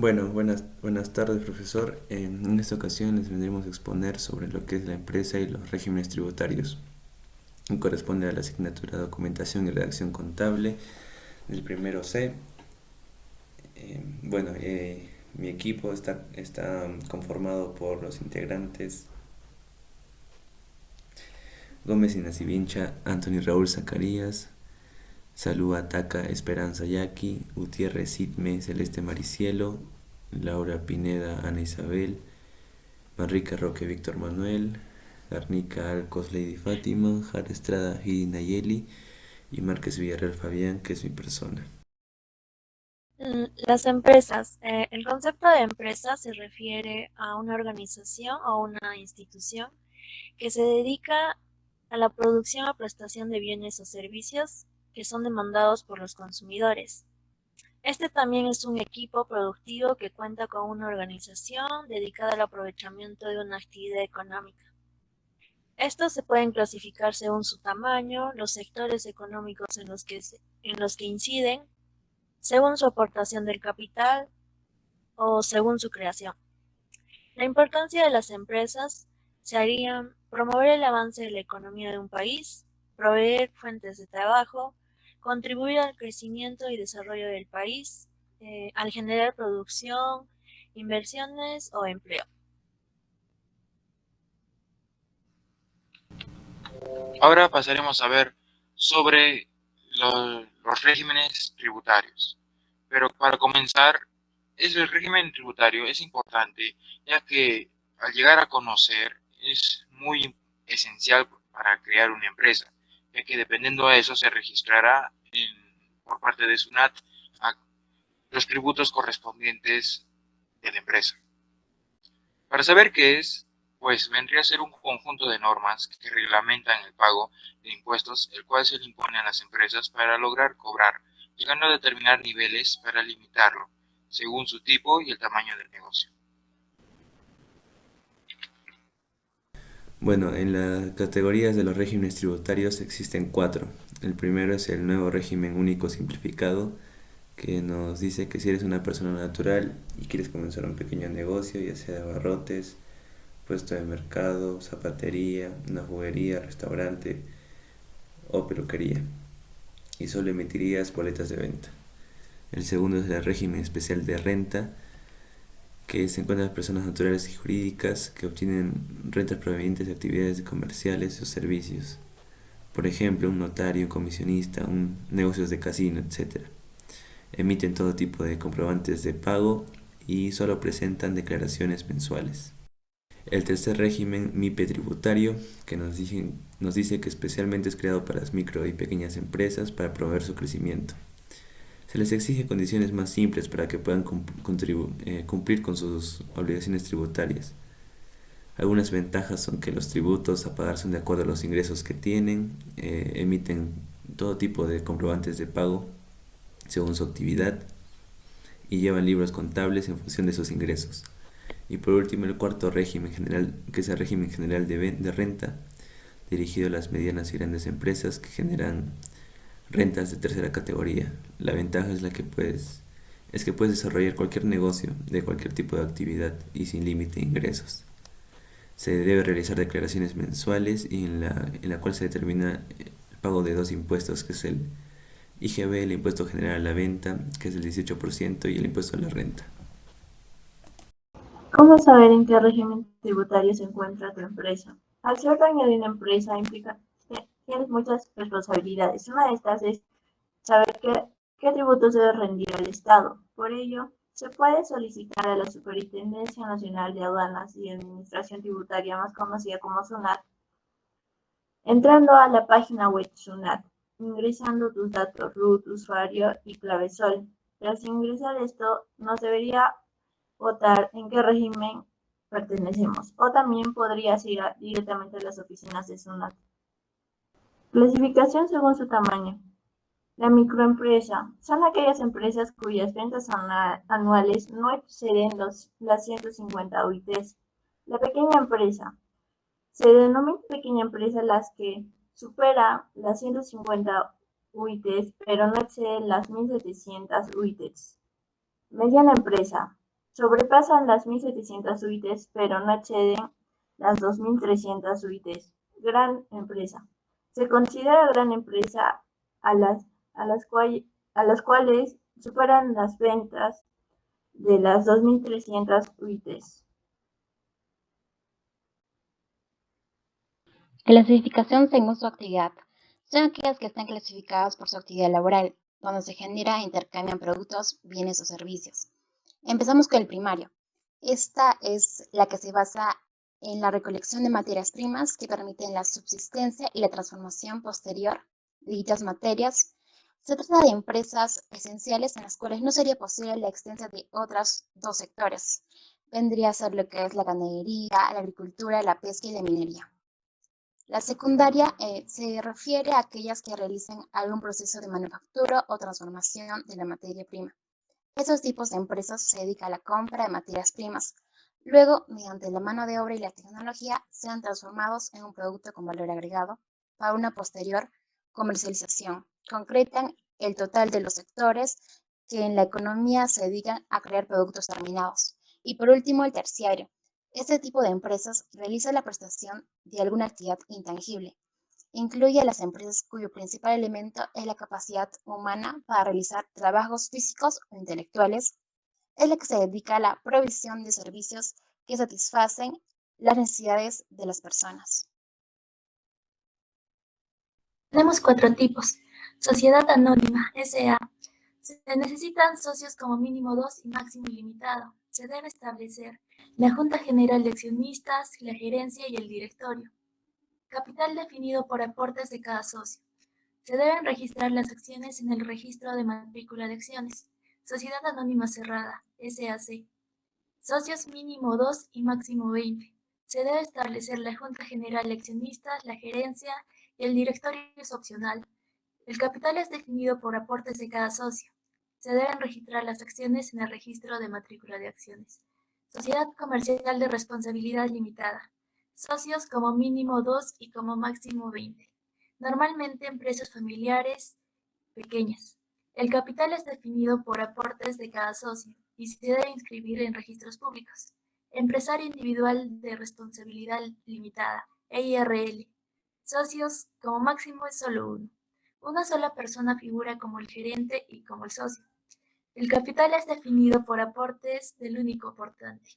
Bueno, buenas tardes, profesor. En esta ocasión les vendremos a exponer sobre lo que es la empresa y los regímenes tributarios. Corresponde a la asignatura Documentación y Redacción Contable del primero C. Mi equipo está conformado por los integrantes Gómez Inacivincha, Anthony Raúl Zacarías, Salú Ataca Esperanza Yaqui, Gutiérrez Sidme Celeste Maricielo, Laura Pineda Ana Isabel, Manrique Roque Víctor Manuel, Garnica Arcos Lady Fátima, Jara Estrada Giri Nayeli y Márquez Villarreal Fabián, que es mi persona. Las empresas. El concepto de empresa se refiere a una organización o una institución que se dedica a la producción o prestación de bienes o servicios que son demandados por los consumidores. Este también es un equipo productivo que cuenta con una organización dedicada al aprovechamiento de una actividad económica. Estos se pueden clasificar según su tamaño, los sectores económicos en los que inciden, según su aportación del capital, o según su creación. La importancia de las empresas sería promover el avance de la economía de un país, proveer fuentes de trabajo, contribuir al crecimiento y desarrollo del país, al generar producción, inversiones o empleo. Ahora pasaremos a ver sobre los regímenes tributarios. Pero para comenzar, el régimen tributario es importante, ya que al llegar a conocer es muy esencial para crear una empresa, ya que dependiendo de eso se registrará por parte de SUNAT a los tributos correspondientes de la empresa. Para saber qué es, pues vendría a ser un conjunto de normas que reglamentan el pago de impuestos, el cual se le impone a las empresas para lograr cobrar, llegando a determinar niveles para limitarlo, según su tipo y el tamaño del negocio. Bueno, en las categorías de los regímenes tributarios existen cuatro. El primero es el nuevo régimen único simplificado, que nos dice que si eres una persona natural y quieres comenzar un pequeño negocio, ya sea de abarrotes, puesto de mercado, zapatería, una juguería, restaurante o peluquería, y solo emitirías boletas de venta. El segundo es el régimen especial de renta, que se encuentran las personas naturales y jurídicas que obtienen rentas provenientes de actividades comerciales o servicios. Por ejemplo, un notario, un comisionista, negocios de casino, etc. Emiten todo tipo de comprobantes de pago y solo presentan declaraciones mensuales. El tercer régimen MIPE tributario, que nos dice que especialmente es creado para las micro y pequeñas empresas para promover su crecimiento. Se les exige condiciones más simples para que puedan cumplir con sus obligaciones tributarias. Algunas ventajas son que los tributos a pagar son de acuerdo a los ingresos que tienen, emiten todo tipo de comprobantes de pago según su actividad y llevan libros contables en función de sus ingresos. Y por último, el cuarto régimen general, que es el régimen general de renta, dirigido a las medianas y grandes empresas que generan rentas de tercera categoría. La ventaja es que puedes desarrollar cualquier negocio de cualquier tipo de actividad y sin límite de ingresos. Se debe realizar declaraciones mensuales y en la cual se determina el pago de dos impuestos, que es el IGB, el impuesto general a la venta, que es el 18%, y el impuesto a la renta. ¿Cómo saber en qué régimen tributario se encuentra tu empresa? Al ser dueño de una empresa implica que tienes muchas responsabilidades. Una de estas es saber qué tributos debe rendir al Estado. Por ello, se puede solicitar a la Superintendencia Nacional de Aduanas y Administración Tributaria, más conocida como SUNAT, entrando a la página web SUNAT, ingresando tus datos root, usuario y clave SOL. Tras ingresar esto, nos debería votar en qué régimen pertenecemos, o también podrías ir directamente a las oficinas de SUNAT. Clasificación según su tamaño. La microempresa son aquellas empresas cuyas ventas anuales no exceden las 150 UITs. La pequeña empresa se denomina pequeña empresa las que supera las 150 UITs, pero no exceden las 1700 UITs. Mediana empresa Sobrepasan las 1.700 UITs, pero no exceden las 2.300 UITs. Gran empresa. Se considera gran empresa a las, a las cuales superan las ventas de las 2.300 UITs. Clasificación según su actividad. Son aquellas que están clasificadas por su actividad laboral, donde se genera e intercambian productos, bienes o servicios. Empezamos con el primario. Esta es la que se basa en la recolección de materias primas que permiten la subsistencia y la transformación posterior de dichas materias. Se trata de empresas esenciales en las cuales no sería posible la existencia de otros dos sectores. Vendría a ser lo que es la ganadería, la agricultura, la pesca y la minería. La secundaria se refiere a aquellas que realicen algún proceso de manufactura o transformación de la materia prima. Esos tipos de empresas se dedican a la compra de materias primas. Luego, mediante la mano de obra y la tecnología, sean transformados en un producto con valor agregado para una posterior comercialización. Concretan el total de los sectores que en la economía se dedican a crear productos terminados. Y por último, el terciario. Este tipo de empresas realiza la prestación de alguna actividad intangible. Incluye a las empresas cuyo principal elemento es la capacidad humana para realizar trabajos físicos o intelectuales. Es la que se dedica a la provisión de servicios que satisfacen las necesidades de las personas. Tenemos 4 tipos. Sociedad anónima, S.A. Se necesitan socios como mínimo 2 y máximo ilimitado. Se debe establecer la Junta General de Accionistas, la gerencia y el directorio. Capital definido por aportes de cada socio. Se deben registrar las acciones en el registro de matrícula de acciones. Sociedad anónima cerrada, SAC. Socios mínimo 2 y máximo 20. Se debe establecer la Junta General de Accionistas, la gerencia y el directorio es opcional. El capital es definido por aportes de cada socio. Se deben registrar las acciones en el registro de matrícula de acciones. Sociedad comercial de responsabilidad limitada. Socios como mínimo 2 y como máximo 20. Normalmente empresas familiares pequeñas. El capital es definido por aportes de cada socio y se debe inscribir en registros públicos. Empresario individual de responsabilidad limitada, EIRL. Socios como máximo es solo uno. Una sola persona figura como el gerente y como el socio. El capital es definido por aportes del único aportante.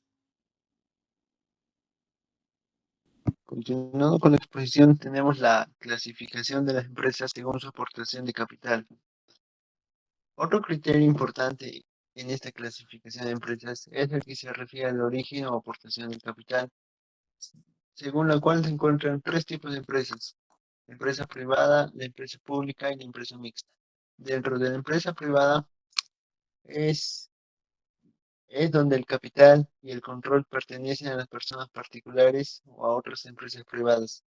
Continuando con la exposición, tenemos la clasificación de las empresas según su aportación de capital. Otro criterio importante en esta clasificación de empresas es el que se refiere al origen o aportación del capital, según la cual se encuentran tres tipos de empresas: la empresa privada, la empresa pública y la empresa mixta. Dentro de la empresa privada es donde el capital y el control pertenecen a las personas particulares o a otras empresas privadas,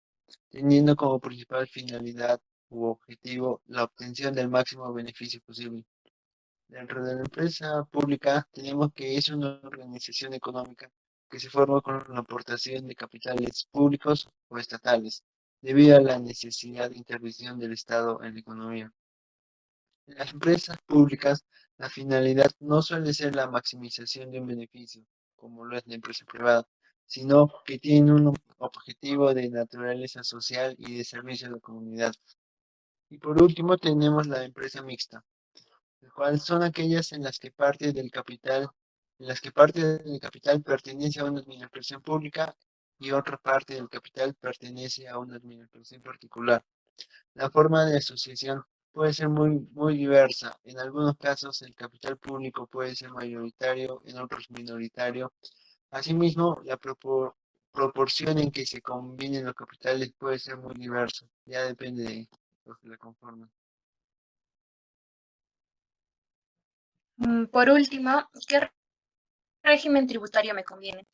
teniendo como principal finalidad u objetivo la obtención del máximo beneficio posible. Dentro de la empresa pública tenemos que es una organización económica que se forma con la aportación de capitales públicos o estatales, debido a la necesidad de intervención del Estado en la economía. En las empresas públicas, la finalidad no suele ser la maximización de un beneficio, como lo es la empresa privada, sino que tienen un objetivo de naturaleza social y de servicio a la comunidad. Y por último tenemos la empresa mixta, las cuales son aquellas en las que parte del capital pertenece a una administración pública y otra parte del capital pertenece a una administración particular. La forma de asociación puede ser muy diversa. En algunos casos, el capital público puede ser mayoritario, en otros minoritario. Asimismo, la proporción en que se combinen los capitales puede ser muy diversa. Ya depende de los que la conforman. Por último, ¿qué régimen tributario me conviene?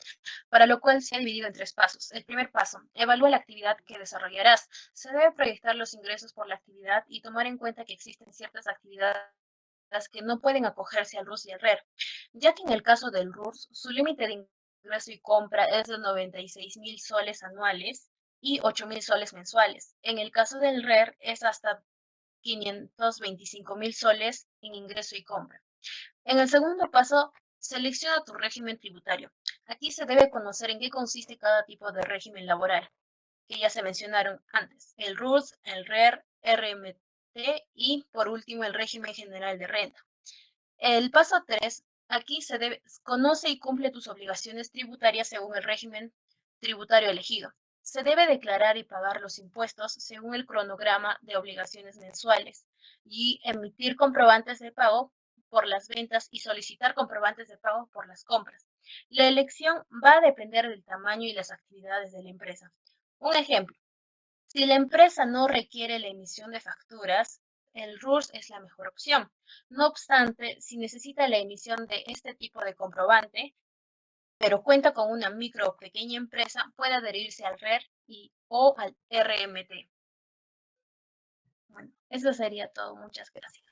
Para lo cual se ha dividido en 3 pasos. El primer paso, evalúa la actividad que desarrollarás. Se debe proyectar los ingresos por la actividad y tomar en cuenta que existen ciertas actividades que no pueden acogerse al RUS y al RER, ya que en el caso del RUS, su límite de ingreso y compra es de 96.000 soles anuales y 8.000 soles mensuales. En el caso del RER es hasta 525.000 soles en ingreso y compra. En el segundo paso, Selecciona tu régimen tributario. Aquí se debe conocer en qué consiste cada tipo de régimen laboral, que ya se mencionaron antes, el RULS, el RER, RMT y por último el régimen general de renta. El paso 3, aquí conoce y cumple tus obligaciones tributarias según el régimen tributario elegido. Se debe declarar y pagar los impuestos según el cronograma de obligaciones mensuales y emitir comprobantes de pago por las ventas y solicitar comprobantes de pago por las compras. La elección va a depender del tamaño y las actividades de la empresa. Un ejemplo, si la empresa no requiere la emisión de facturas, el RURS es la mejor opción. No obstante, si necesita la emisión de este tipo de comprobante, pero cuenta con una micro o pequeña empresa, puede adherirse al RER o al RMT. Bueno, eso sería todo. Muchas gracias.